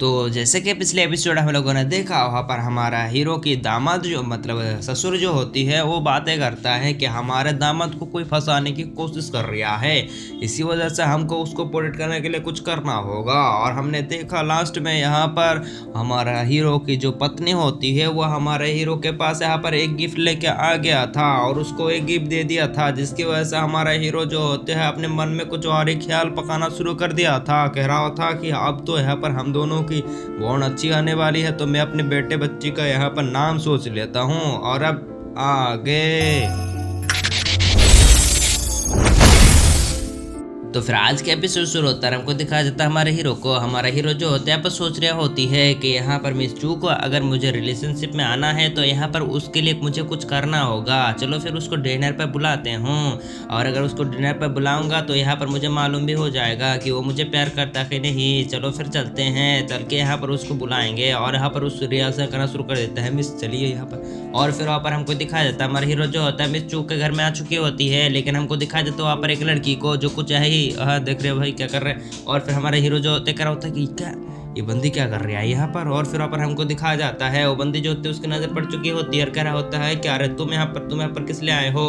तो जैसे कि पिछले एपिसोड हम लोगों ने देखा, वहाँ पर हमारा हीरो की दामाद जो मतलब ससुर जो होती है वो बातें करता है कि हमारे दामाद को कोई फंसाने की कोशिश कर रहा है, इसी वजह से हमको उसको प्रोटेक्ट करने के लिए कुछ करना होगा। और हमने देखा लास्ट में यहाँ पर हमारा हीरो की जो पत्नी होती है वो हमारे हीरो के पास यहाँ पर एक गिफ्ट लेके आ गया था और उसको एक गिफ्ट दे दिया था, जिसकी वजह से हमारा हीरो जो होते हैं अपने मन में कुछ और ही ख्याल पकाना शुरू कर दिया था। कह रहा था कि अब तो यहाँ पर हम दोनों की बॉन्ड अच्छी आने वाली है, तो मैं अपने बेटे बच्ची का यहाँ पर नाम सोच लेता हूँ। और अब आगे तो फिर आज के एपिसोड शुरू होता है, हमको दिखाया जाता है हमारे हीरो को। हमारा हीरो जो होता है यहाँ पर सोच रहा होती है कि यहाँ पर मिस चू को अगर मुझे रिलेशनशिप में आना है तो यहाँ पर उसके लिए मुझे कुछ करना होगा। चलो फिर उसको डिनर पर बुलाते हूँ, और अगर उसको डिनर पर बुलाऊंगा तो यहाँ पर मुझे मालूम भी हो जाएगा कि वो मुझे प्यार करता कि नहीं। चलो फिर चलते हैं, चल के यहाँ पर उसको बुलाएंगे और यहाँ पर उस रिहर्सल करना शुरू कर देता है। मिस चलिए यहाँ पर, और फिर वहाँ पर हमको दिखाया जाता है हमारा हीरो जो होता है मिस चू के घर में आ चुकी होती है, लेकिन हमको दिखाया जाता है वहाँ पर एक लड़की को जो कुछ है ही देख रहे हो भाई क्या कर रहे हैं। और फिर हमारे हीरो जो होते क्या होता है कि क्या ये बंदी क्या कर रही है यहाँ पर। और फिर वहाँ पर हमको दिखाया जाता है वो बंदी जो होती है उसकी नजर पड़ चुकी होती है और कह रहा होता है क्या रे तुम यहाँ पर किस लिए आए हो।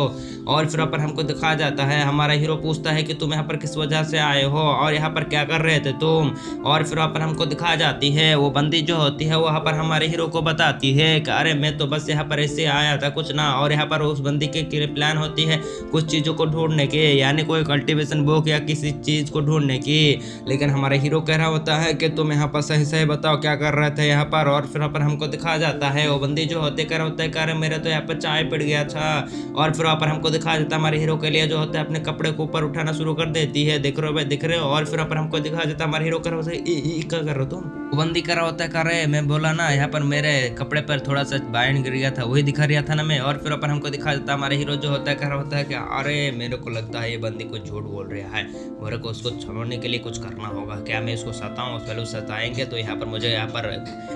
और फिर वहाँ पर हमको दिखाया जाता है हमारा हीरो पूछता है कि तुम यहाँ पर किस वजह से आए हो और यहाँ पर क्या कर रहे थे तुम। और फिर वहाँ पर हमको दिखाया जाती है वो बंदी जो होती है वहाँ पर हमारे हीरो को बताती है कि अरे मैं तो बस यहाँ पर ऐसे आया था कुछ ना। और यहाँ पर उस बंदी के प्लान होती है कुछ चीज़ों को ढूंढने के, यानी कोई कल्टीवेशन बुक या किसी चीज़ को ढूंढने की। लेकिन हमारा हीरो कह रहा होता है कि तुम यहाँ पर सही सही बताओ क्या कर रहे थे यहाँ पर। और फिर वहाँ पर हमको दिखाया जाता है वो बंदी जो होते कह रहा होता है कि अरे मेरे तो यहाँ पर चाय पड़ गया था। और फिर वहाँ पर हमको दिखाया जाता है हमारे हीरो के लिए जो होता है अपने कपड़े को ऊपर उठाना शुरू कर देती है, दिख रहे हो भाई दिख रहे हो। और फिर वहाँ पर हमको दिखाया जाता है हमारे हीरो कर रहा होता है क्या कर रहे हो तुम। वो बंदी कर रहा होता है कर रहे मैं बोला ना यहाँ पर मेरे कपड़े पर थोड़ा सा बाइंड गिर गया था वही दिखा रहा था ना मैं। और फिर अपन हमको दिखा देता है हमारे हीरो जो होता है कह रहा होता है कि अरे मेरे को लगता है ये बंदी कुछ झूठ बोल रहा है, मेरे को उसको छोड़ने के लिए कुछ करना होगा। क्या मैं इसको सताऊं, पहले सताएंगे तो यहाँ पर मुझे यहाँ पर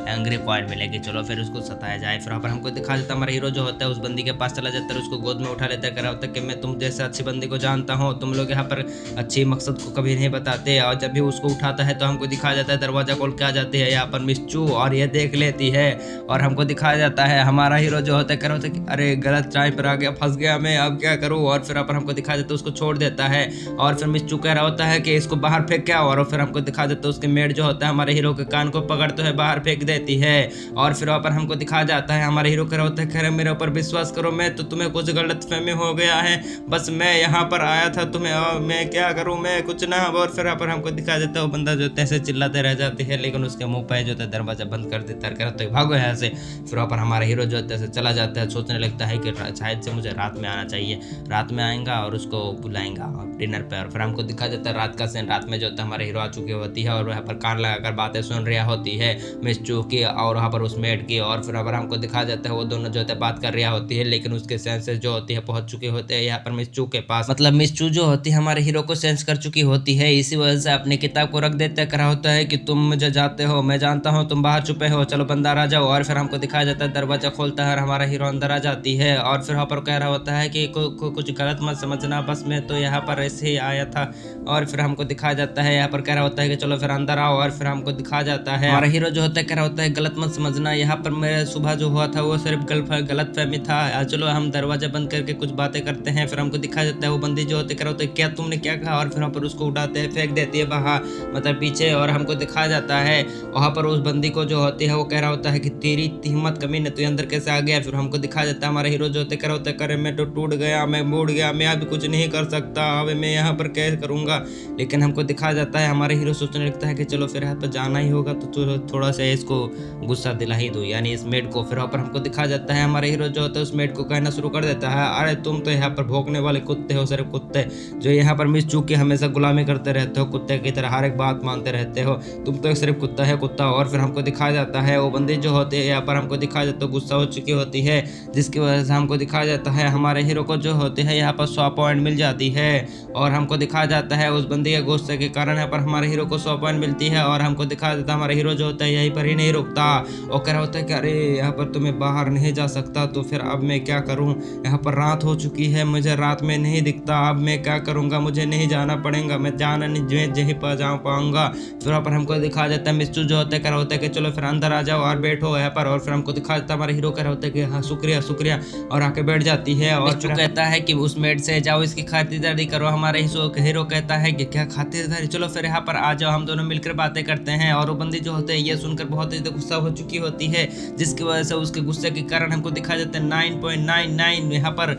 एंग्री पॉइंट मिलेगी, चलो फिर उसको सताया जाए। फिर पर हमको दिखा देता है हमारा हीरो जो होता है उस बंदी के पास चला जाता है, उसको गोद में उठा लेता है, कह रहा होता है कि मैं तुम जैसे अच्छी बंदी को जानता हूँ, तुम लोग यहाँ पर अच्छी मकसद को कभी नहीं बताते। और जब भी उसको उठाता है तो हमको दिखाया जाता है दरवाजा खोल के आ जाती है यहाँ पर मिस चू और ये देख लेती है। और हमको दिखाया जाता है हमारा हीरो जो होता है कह रहा होता है कि अरे गलत चाय पर आ गया, फंस गया मैं, अब क्या करूँ। और फिर पर हमको दिखाया जाता है उसको छोड़ देता है। और फिर मिस चू कह रहा होता है कि इसको बाहर फेंक क्या। और फिर हमको दिखा देता है उसके मेड जो होता है हमारे हीरो के कान को पकड़ते हुए बाहर फेंक देती है। और फिर वहाँ पर हमको दिखाया जाता है हमारे हीरो कह रहा होता है खैर मेरे ऊपर विश्वास करो, मैं तो तुम्हें कुछ गलतफहमी हो गया है, बस मैं यहाँ पर आया था तुम्हें, मैं क्या करूँ मैं कुछ ना। और फिर वहाँ पर हमको दिखा देता है वो बंदा जो ऐसे चिल्लाते रह जाती है, लेकिन उसके मुंह पे जो है दरवाजा बंद कर देता है, कहता है भागो यहाँ से। फिर वहाँ पर हमारा हीरो जो है चला जाता है, सोचने लगता है कि शायद से मुझे रात में आना चाहिए, रात में आएगा और उसको बुलाएंगा डिनर पे। और फिर हमको दिखा देता है रात का सीन, रात में जो होता है हमारे हीरो आ चुकी होती है और वहाँ पर कान लगाकर बातें सुन रही होती है मिस चू की और वहाँ पर उस मेड की। और फिर वहाँ हमको दिखा जाता है वो दोनों जो है बात कर रही होती है, लेकिन उसके सेंसेस जो होती है पहुंच चुके होते हैं यहाँ पर मिस चू के पास, मतलब मिस चू जो होती है हमारे हीरो को सेंस कर चुकी होती है। इसी वजह से अपनी किताब को रख देते करा होता है कि तुम मुझे जाते हो, मैं जानता हूँ तुम बाहर छुपे हो, चलो बंदा आ जाओ। और फिर हमको दिखाया जाता है दरवाजा खोलता है और हमारा हीरो अंदर आ जाती है। और फिर वहाँ पर कह रहा होता है कि कुछ गलत मत समझना, बस मैं तो यहाँ पर ऐसे ही आया था। और फिर हमको दिखाया जाता है यहाँ पर कह रहा होता है कि चलो फिर अंदर आओ। और फिर हमको दिखाया जाता है हमारा हीरो जो होता है कह रहा होता है गलत मत समझना, यहाँ पर मेरे सुबह जो हुआ था वो सिर्फ गलत फहमी था, चलो हम दरवाजा बंद करके कुछ बातें करते हैं। फिर हमको दिखाया जाता है वो बंदी जो होते कह रहा होता है क्या तुमने क्या कहा। और फिर वहाँ पर उसको उठाते हैं फेंक देती है बाहर मतलब पीछे। और हमको दिखाया जाता है वहाँ पर उस बंदी को जो होती है वो कह रहा होता है कि तेरी हिम्मत कमी न, तू अंदर कैसे आ गया। फिर हमको दिखाया जाता है हमारा हीरो जो होते कह रहा होता है करे मैं तो टूट गया, मैं मुड़ गया, मैं अभी कुछ नहीं कर सकता, अब मैं यहाँ पर क्या करूँगा। लेकिन हमको दिखाया जाता है हमारे हीरो सोचने लगता है कि चलो फिर यहाँ पर जाना ही होगा तो थोड़ा सा इसको गुस्सा दिला ही दो, यानी इस मेड को। फिर वहाँ पर हमको दिखाया जाता है हमारे हीरो जो होता है उस मेड को कहना शुरू कर देता है अरे तुम तो यहाँ पर भौंकने वाले कुत्ते हो, सिर्फ कुत्ते जो यहाँ पर मिस चूक के हमेशा गुलामी करते रहते हो, कुत्ते की तरह हर एक बात मानते रहते हो, तुम तो सिर्फ कुत्ता है कुत्ता। और फिर हमको दिखाया जाता है वो बंदी जो होती है यहाँ पर हमको दिखाया जाता है गुस्सा हो चुकी होती है, जिसकी वजह से हमको दिखाया जाता है हमारे हीरो को जो होते हैं यहाँ पर 100 पॉइंट मिल जाती है। और हमको दिखाया जाता है उस बंदी के गुस्से के कारण यहाँ पर हमारे हीरो को 100 पॉइंट मिलती है। और हमको दिखाया जाता है हमारा हीरो जो होता है यहीं पर ही नहीं रुकता, और कह रहा होता है कि अरे यहाँ पर तुम्हें बाहर नहीं जा सकता, तो फिर अब मैं क्या करूँ, यहाँ पर रात हो चुकी है, मुझे रात में नहीं दिखता, अब मैं क्या करूँगा, मुझे नहीं जाना पड़ेगा, मैं जाना नहीं, मैं यहीं पर जा पाऊँगा। फिर वहाँ पर हमको दिखाया जाता है मिस्टू जो होता है कह रहा होता है कि चलो फिर अंदर आ जाओ और बैठो यहाँ पर, और फिर हमको दिखा देता है हमारा हीरो कह रहा होता है कि हाँ शुक्रिया शुक्रिया, और आके बैठ जाती है। और मिस्टू कहता है कि उस मेड से जाओ इसकी खातिरदारी करो। हमारे हीरो कहता है कि क्या खातिरदारी, चलो फिर यहाँ पर आ जाओ हम दोनों मिलकर बातें करते हैं। और वो बंदी जो होते हैं ये सुनकर बहुत ही गुस्सा हो चुकी होती है, जिसकी वजह से उसके गुस्से के कारण हमको दिखा देता है 9.99 यहाँ पर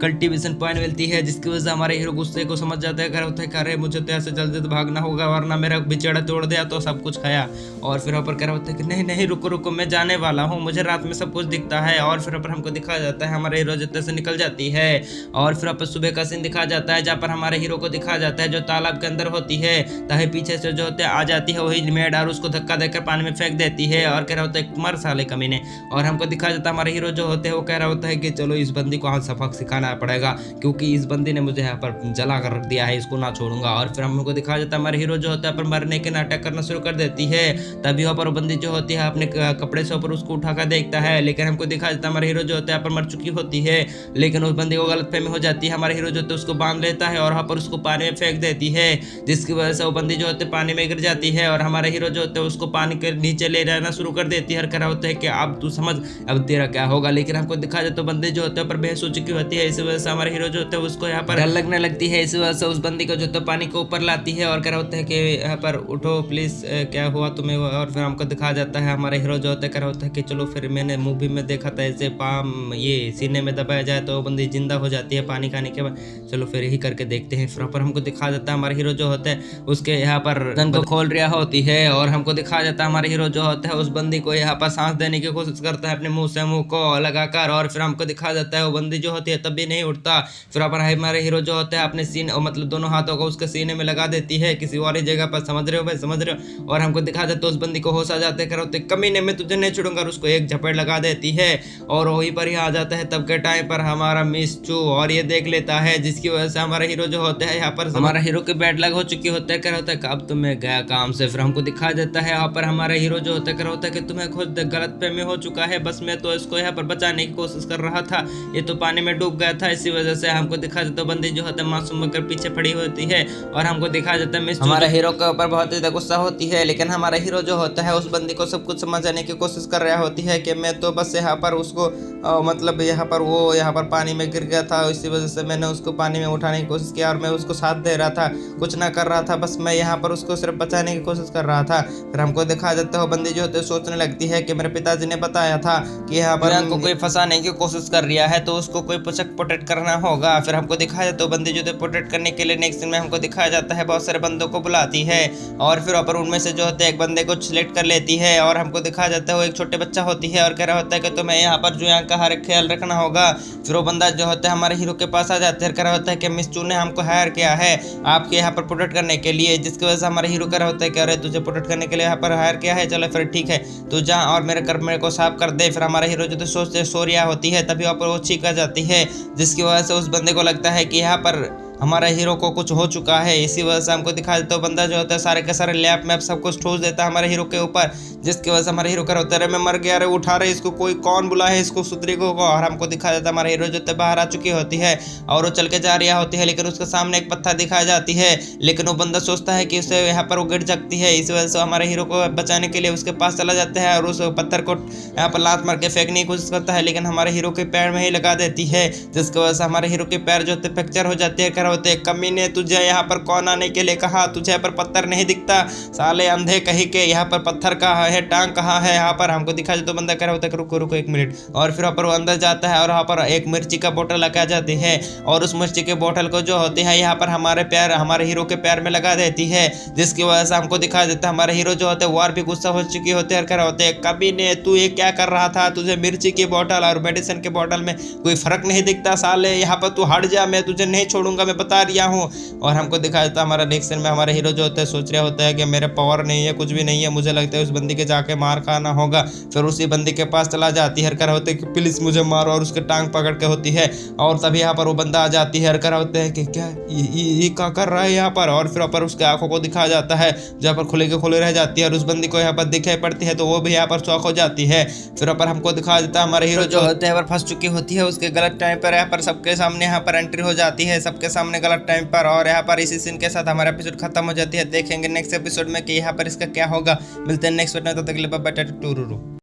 कल्टीवेशन पॉइंट मिलती है, जिसकी वजह से हमारे हीरो गुस्से को समझ जाता है, कर होता है कि अरे मुझे तो ऐसे जल्दी भागना होगा वरना मेरा बिचड़ा तोड़ दिया तो सब कुछ खाया। और फिर ऊपर कह रहा होता है कि नहीं नहीं रुको रुको मैं जाने वाला हूँ, मुझे रात में सब कुछ दिखता है। और फिर ऊपर हमको दिखाया जाता है हमारे हीरो जत्ते से निकल जाती है। और फिर ऊपर सुबह का सीन दिखाया जाता है जहाँ पर हमारे हीरो को दिखाया जाता है जो तालाब के अंदर होती है, ताकि पीछे से जो होते आ जाती है वही मेड और उसको धक्का देकर पानी में फेंक देती है। और कह रहा होता है मर साले कमीने। और हमको दिखाया जाता है हमारे हीरो जो होते हैं वो कह रहा होता है कि चलो इस बंदी को आज सबक सिखाना पड़ेगा, क्योंकि इस बंदी ने मुझे यहाँ पर जला कर रख दिया है, इसको ना छोड़ूंगा। और फिर हमको दिखाया जाता है हमारे हीरो जो होता है पर मरने के नाटक करना शुरू कर देती है। तभी वहाँ पर बंदी जो होती है अपने कपड़े से ऊपर उसको उठाकर देखता है, लेकिन हमको दिखाया जाता है हमारे हीरो जो होता है यहाँ पर मर चुकी होती है। लेकिन उस बंदी को गलतफहमी हो जाती है, हमारे हीरो जो होता है उसको बांध लेता है और वहाँ पर उसको पानी में फेंक देती है, जिसकी वजह से वो बंदी जो होती है पानी में गिर जाती है। और हमारे हीरो जो होते हैं उसको पानी के नीचे ले जाना शुरू कर देती है, कह रहा होता है कि अब तू समझ अब तेरा क्या होगा। लेकिन हमको दिखाया जाता है बंदी जो होते हैं पर बेहोश हो चुकी होती है, इसी वजह से हमारे हीरो जो होते हैं उसको यहाँ पर डर लगने लगती है। इस वजह से उस बंदी को जो तो पानी को ऊपर लाती है और कह रहा होता है कि यहाँ पर उठो प्लीज, क्या हुआ तुम्हें। और फिर हमको दिखाया जाता है हमारे हीरो जो होता है कह रहा होता है कि चलो फिर मैंने मूवी में देखा था ऐसे पाम ये सीने में दबाया जाए तो बंदी जिंदा हो जाती है पानी खाने के बाद, चलो फिर यही करके देखते हैं। फिर पर हमको दिखाया जाता है हमारे हीरो जो होता है उसके यहाँ पर बदन को खोल रहा होती है, और हमको दिखाया जाता है हमारे हीरो जो होता है उस बंदी को यहाँ पर सांस देने की कोशिश करता है अपने मुंह से मुंह को लगाकर। और फिर हमको दिखाया जाता है वो बंदी जो होती है तब भी नहीं उठता। फिर पर हमारे हीरो जो होता है अपने सीने मतलब दोनों हाथों को उसके सीने में लगा देती है किसी और ही जगह पर, समझ रहे हो भाई समझ रहे हो। और हमको दिखा देते उस बंदी को होश आ जाते कर होते कमीने में तुझे नहीं छोड़ूंगा, उसको एक झपट लगा देती है और वहीं पर ही आ जाता है तब के टाइम पर हमारा मिस्टू और ये देख लेता है, जिसकी वजह से हमारा हीरो जो होता है यहाँ पर हमारा हीरो के बैड लग हो चुकी होता है, कर होता है अब तो मैं गया काम से। फिर हमको दिखा देता है यहाँ पर हमारा हीरो जो होता है कर होता है कि तुम्हें खुद गलत फहमी हो चुका है, बस मैं तो इसको यहाँ पर बचाने की कोशिश कर रहा था, ये तो पानी में डूब गया था, इसी वजह से हमको दिखा देता बंदी जो होता है मासूम होकर पीछे पड़ी होती है। और हमको दिखा देता है हमारा हीरो के ऊपर बहुत ज्यादा गुस्सा होती है, लेकिन हमारा हीरो जो होता है उस बंदी को सब कुछ समझाने की कोशिश कर रहा होती है कि मैं तो बस यहाँ पर उसको मतलब यहाँ पर वो यहाँ पर पानी में गिर गया था, इसी वजह से मैंने उसको पानी में उठाने की कोशिश किया और मैं उसको साथ दे रहा था, कुछ ना कर रहा था, बस मैं यहाँ पर उसको सिर्फ बचाने की कोशिश कर रहा था। फिर हमको दिखा देता है बंदी जो होते है सोचने लगती है कि मेरे पिताजी ने बताया था कि यहाँ पर हमको कोई फंसाने की कोशिश कर रहा है तो उसको कोई प्रोटेक्ट करना होगा। फिर हमको दिखाया जाता है बंदी जो प्रोटेक्ट करने के लिए नेक्स्ट सीन में हमको दिखाया जाता है बहुत सारे बंदों को बुलाती है और फिर ऊपर उनमें से जो होते है एक बंदे को सिलेक्ट कर लेती है। और हमको दिखाया जाता है वो एक छोटे बच्चा होती है और कह रहा होता है कि तुम्हें यहाँ पर जो यहाँ का हर एक ख्याल रखना होगा। फिर वो बंदा जो होता है हमारे हीरो के पास आ जाते हैं, कह रहा होता है कि मिस्टू ने हमको हायर किया है आपके यहाँ पर प्रोटेक्ट करने के लिए, जिसकी वजह से हमारे हीरो कह रहा होता है कि अरे तुझे प्रोटेक्ट करने के लिए यहाँ पर हायर किया है, चलो फिर ठीक है तू जा और मेरे को साफ कर दे। फिर हमारा हीरो जो सोचते सो रहा होती है तभी वहाँ पर वो चीख आ जाती है, जिसकी वजह से उस बंदे को लगता है कि यहाँ पर हमारा हीरो को कुछ हो चुका है। इसी वजह से हमको दिखा देता है बंदा जो होता है सारे के सारे लैप मैप सब कुछ ठोस देता है हमारे हीरो के ऊपर, जिसकी वजह से हमारे हीरो का होता है मैं मर गया, अरे उठा रहे इसको, कोई कौन बुला है इसको सुधरी को। और हमको दिखा देता है हमारा हीरो जो होता है बाहर आ चुकी होती है और वो चल के जा रही होती है, लेकिन उसके सामने एक पत्थर दिखाई जाती है, लेकिन वो बंदा सोचता है कि उसे यहाँ पर वो गिर सकती है, इस वजह से हमारे हीरो को बचाने के लिए उसके पास चला जाता है और उस पत्थर को यहाँ पर लात मार के फेंकने की कोशिश करता है, लेकिन हमारे हीरो के पैर में ही लगा देती है, जिसकी वजह से हमारे हीरो के पैर जो होते फ्रैक्चर हो जाते हैं। कर होते हैं कमीने तुझे यहाँ पर कौन आने के लिए कहा, तुझे यहाँ पर पत्थर नहीं दिखता साले अंधे कहीं के, यहाँ पर पत्थर कहाँ है, टांग कहाँ है। यहाँ पर हमको दिखा तो बंदा कह रहा होता है रुको रुको एक मिनट, और फिर वहाँ पर वो अंदर जाता है और वहाँ पर एक मिर्ची का बोतल लगा जाती है और उस मिर्ची के बोतल को जो होती है यहाँ पर हमारे हीरो के पैर में लगा देती है, जिसकी वजह से हमको दिखा देता है हमारे हीरो जो होते हैं वो और भी गुस्सा हो चुकी होते हैं, कह रहा होते हैं कभी ने तू ये क्या कर रहा था, तुझे मिर्ची की बोतल और मेडिसिन के बोतल में कोई फर्क नहीं दिखता साले, यहाँ पर तू हट जा, मैं तुझे नहीं छोड़ूंगा, मैं बता रहा हूँ। और हमको दिखाया जाता है हमारा नेक्स्ट सीन में हमारा हीरो जो होता है सोच रहा होता है कि मेरे पावर नहीं है, कुछ भी नहीं है, मुझे लगता है उस बंदी के जाके मार खाना होगा। फिर उसी बंदी के पास चला जाती है, कर होते हैं कि प्लीज मुझे मारो और उसके टांग पकड़ के होती है और तभी यहाँ पर वो बंदा आ जाती है, कर होते हैं कि क्या ये क्या कर रहा है यहाँ पर। और फिर ऊपर उसके आंखों को दिखाया जाता है जहाँ पर खुले के खुले रह जाती है और उस बंदी को यहाँ पर दिखाई पड़ती है तो वो भी यहाँ पर शौक हो जाती है। फिर ऊपर हमको दिखाया जाता है हमारे हीरो जो होते हैं फंस चुकी होती है, उसके गलत टाइम पर यहाँ पर सबके सामने यहाँ पर एंट्री हो जाती है, सबके सामने सामने गलत टाइम पर, और यहाँ पर इसी सीन के साथ हमारा एपिसोड खत्म हो जाती है। देखेंगे नेक्स्ट एपिसोड में कि यहाँ पर इसका क्या होगा। मिलते हैं नेक्स्ट वीडियो में, तब तक के लिए बाय बाय, टाटा टुरुरु।